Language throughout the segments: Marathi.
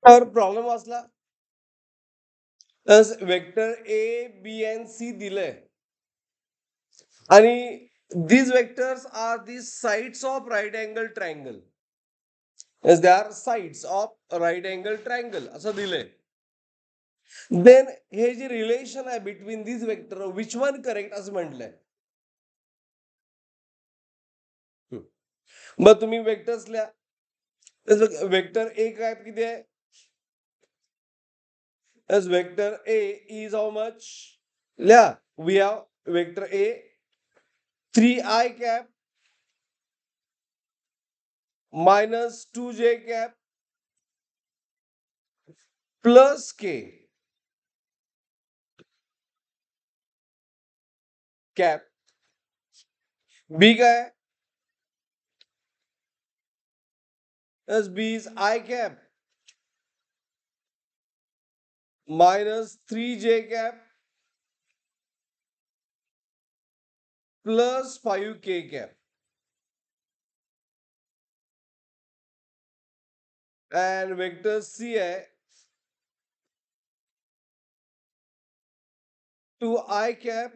तर प्रॉब्लेम वाचला तर vector A B and C दिलंय आणि these vectors are the sides of right angle triangle. Yes, they are sides of right angle triangle असं दिलंय. देन हे जे रिलेशन आहे between this vector which one correct असं म्हटलंय. मग तुम्ही वेक्टर्स लिहा. वेक्टर ए काय किती आहे? as vector A is how much? लिहा. We have vector A 3i cap minus 2j cap plus k cap. B काय? as B is I cap minus 3j cap plus 5k cap. And vector C है 2i cap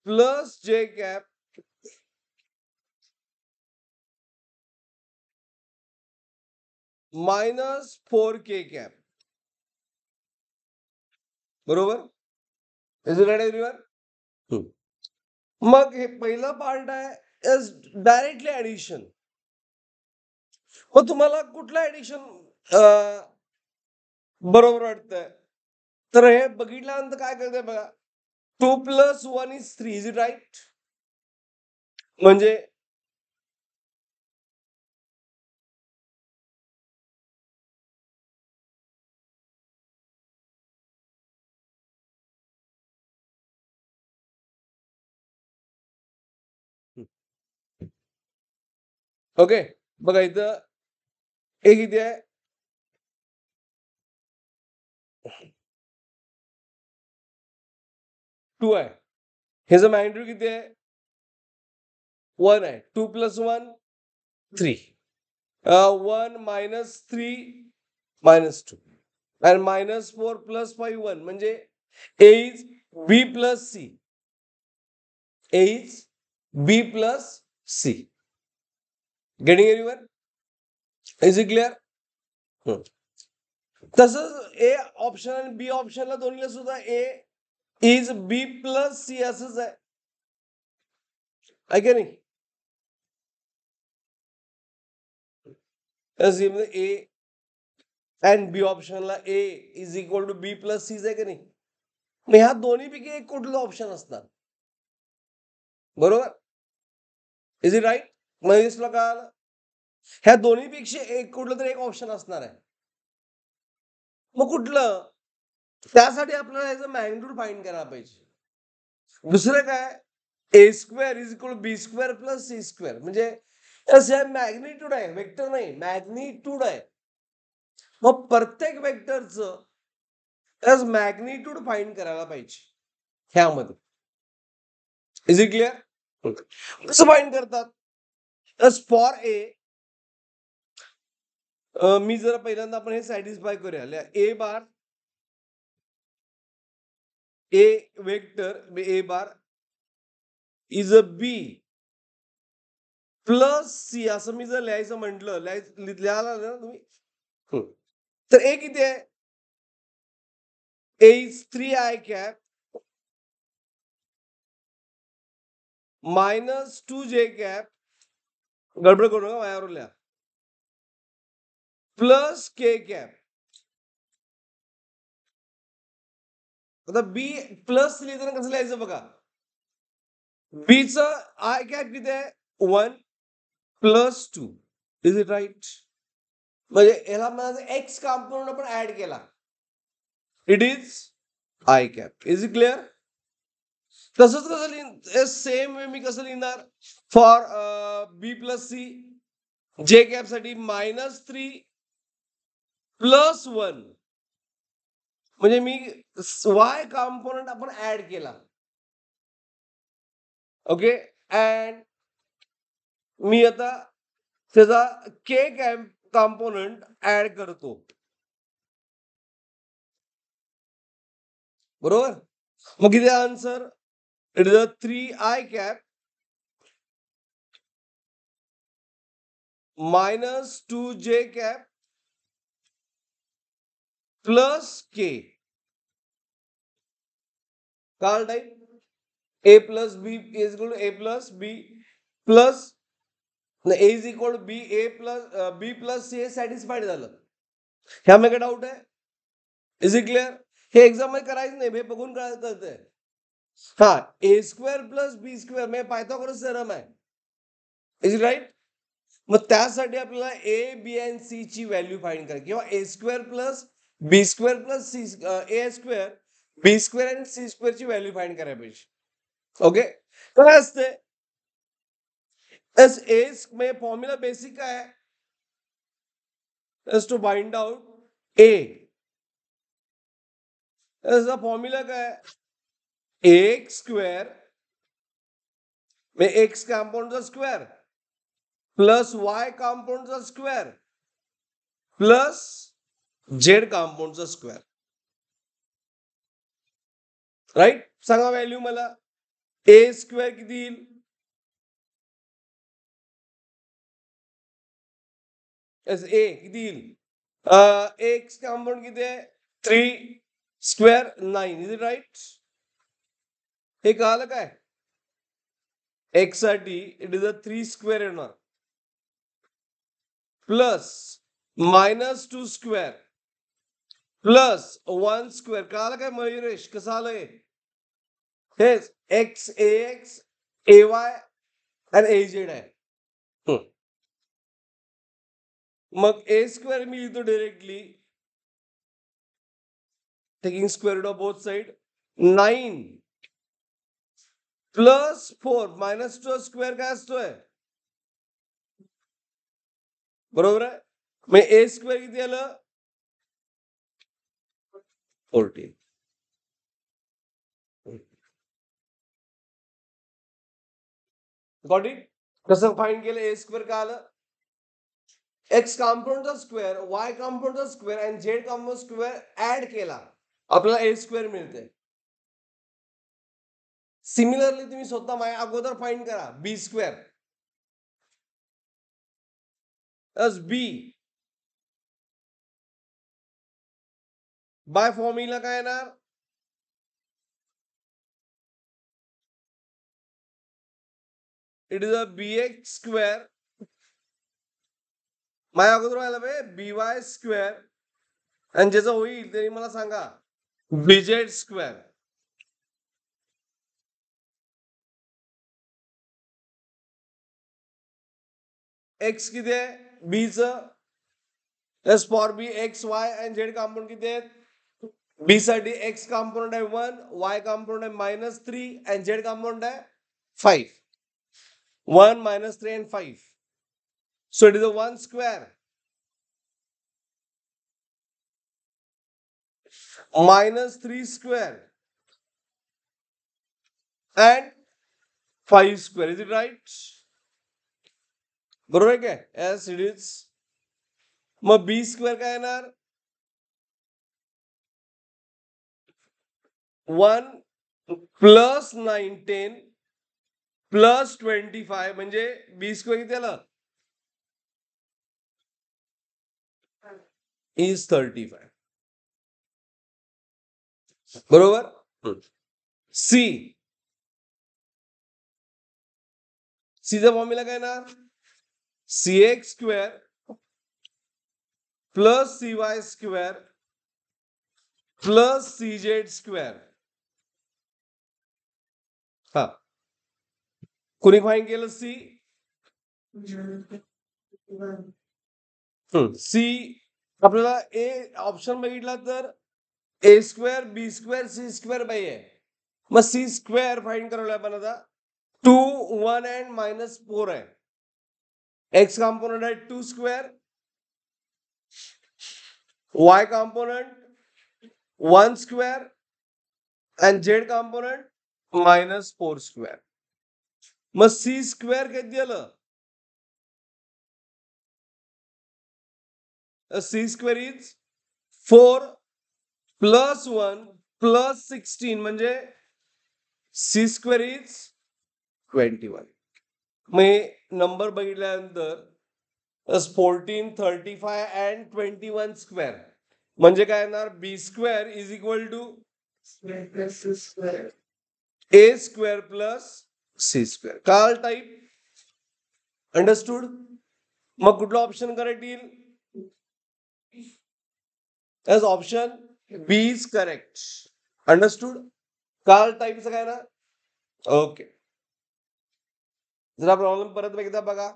plus j cap minus 4k cap. बरोबर? Is it right everyone? मग हे पहिलं पार्ट आहे इज डायरेक्टली ऍडिशन. मग तुम्हाला कुठलं ऍडिशन बरोबर वाटतंय? तर हे बघितल्यानंतर काय करते बघा. 2 plus 1 is 3. Is it right? म्हणजे ओके बघा इथं हे किती आहे? 2 आहे. ह्याचं मॅग्निट्यूड किती आहे? 1 आहे. 2 plus 1 3. 1 minus 3 minus 2 and minus 4 plus 5 1 म्हणजे A is B plus C. A is B plus C. Getting anyone? Is it clear? तसंच ए ऑप्शन आणि बी ऑप्शनला दोन्हीला सुद्धा A is B plus C असंच आहे. का नाही? ए अँड बी ऑप्शनला A is equal to B plus C आहे का नाही? मग ह्या दोन्हीपैकी एक कुठलं ऑप्शन असणार? बरोबर? Is it right? महेशला कळालं? ह्या दोन्हीपेक्षा एक कुठलं तरी एक ऑप्शन असणार आहे. मग कुठलं? त्यासाठी आपल्याला याचं मॅग्निट्यूड फाइंड करायला पाहिजे. दुसरं काय? A square is equal B square plus C square म्हणजे मॅग्निट्यूड आहे, वेक्टर नाही, मॅग्निट्यूड आहे. मग प्रत्येक वेक्टरचं मॅग्निट्यूड फाइंड करायला पाहिजे ह्यामध्ये. Is it clear? कसं फाइंड करतात? फॉर ए मी जर पहिल्यांदा आपण हे सॅटिस्फाय करूया. A bar A vector A bar is a B plus C असं मी जर लिहायचं म्हटलं लिहायला ना तुम्ही. तर ए किती आहे? ए is 3i cap minus 2j cap गडबड करू नका माझ्यावर लिहा प्लस के कॅप. आता बी प्लस लिहिताना कसं लिहायचं बघा. बीच आय कॅप किती आहे? 1 प्लस 2. Is it right? म्हणजे याला माझा एक्स कॉम्पोनंट आपण ऍड केला. It is I cap. Is it clear? तसंच कसं लिहिणार? सेम वे मी कसं लिहिणार? For B plus C J cap साठी -3 प्लस 1 म्हणजे मी वाय कॉम्पोनंट आपण ऍड केला. ओके. अँड मी आता त्याचा के कॉम्पोनंट ऍड करतो. बरोबर. मग किती answer? It is a 3i cap minus 2j cap plus k. Curl type a plus b is equal to a plus b plus a is equal to b, a plus b plus c satisfied झालं. ह्यामध्ये काय डाऊट आहे? Is it clear? हे एक्झाम मध्ये करायचं नाही, हे बघून कळतंय. हा, A square plus B square म्हणजे पायथागोरस थेरम आहे. Is it right? मग त्यासाठी आपल्याला ए बी अँड सी ची व्हॅल्यू फाइंड करायची, किंवा A square plus B square plus C A square B square and C square ची व्हॅल्यू फाइंड करायला पाहिजे. ओके, काय असते? एस ए म्हणजे फॉर्म्युला बेसिक काय आहे? As to find out A. याचा फॉर्म्युला काय? एक्स स्क्वेअर म्हणजे एक्स कंपाऊंडचा स्क्वेअर प्लस वाय कंपाऊंडचा स्क्वेअर प्लस झेड कंपाऊंडचा स्क्वेअर. राईट? सांगा व्हॅल्यू मला. ए स्क्वेअर किती येईल? ए किती येईल? एक्स कंपाऊंड किती आहे? 3 स्क्वेअर 9. Is it right? हे कळालं काय? एक्स साठी इट इज अ 3 स्क्वेअर येणार plus minus 2 square plus 1 square. कळालं काय मयुरेश? कसं आलंय? हेच एक्स एक्स ए वाय आणि ए झेड आहे. मग ए स्क्वेअर मी लिहितो directly, taking square root of both side. 9 plus 4 minus 2 square काय असतोय? बरोबर आहे. मग ए स्क्वेअर किती आलं? 14. Got it? कसं फाइंड केलं? ए स्क्वेअर काय आलं? एक्स कंपाऊंडचा स्क्वेअर, वाय कंपाऊंडचा स्क्वेअर आणि झेड कंपाऊंड स्क्वेअर ऍड केला, आपल्याला ए स्क्वेअर मिळते. सिमिलरली तुम्ही स्वतः माझ्या अगोदर फाइंड करा B square. B by formula काय येणार? It is a B X square. माझ्या अगोदर व्हायला पाहिजे बी वाय स्क्वेअर आणि ज्याचं होईल तरी मला सांगा बी झेड स्क्वेअर. एक्स किती आहे? बीच एस फॉर बी एक्स वाय आणि झेड कंपाऊंड किती आहेत? बी साठी एक्स कंपाऊंड आहे 1, वाय कंपाऊंड आहे -3 आणि झेड कंपाऊंड आहे 5. 1 -3 and 5. So it is a 1 square -3 square and 5 square. Is it right? बरोबर आहे काय? Yes, it is. मग बी स्क्वेअर काय येणार? 1 प्लस 9 10 प्लस 25 म्हणजे बी स्क्वेअर किती आलं? इज 35. बरोबर. सी सीचा फॉर्म्युला काय येणार? C X square plus C Y square plus C Z square. हा, कोणी फाईंड केलं? सी. सी आपल्याला ए ऑप्शन बघितला तर ए square B square C square पाहिजे. मग सी स्क्वेअर फाइंड करायला आपण आता 2 1 and -4 आहे. एक्स कंपोनेंट आहे 2 स्क्वेअर, वाय कंपोनेंट 1 स्क्वेअर आणि झेड कंपोनेंट -4 स्क्वेअर. मग सी स्क्वेअर किती आलं? C square is 4 plus 1 plus 16 म्हणजे सी स्क्वेअर इज 21. मग नंबर बघितल्यानंतर 14, 35 अँड 21 स्क्वेअर म्हणजे काय येणार B square is equal to A square plus C square. कळाल टाईप? अंडरस्टूड? मग कुठला ऑप्शन करेक्ट येईल? As option B is correct. Understood? कळाल टाईपचं काय ना? ओके. जरा प्रॉब्लेम परत एकदा बघा.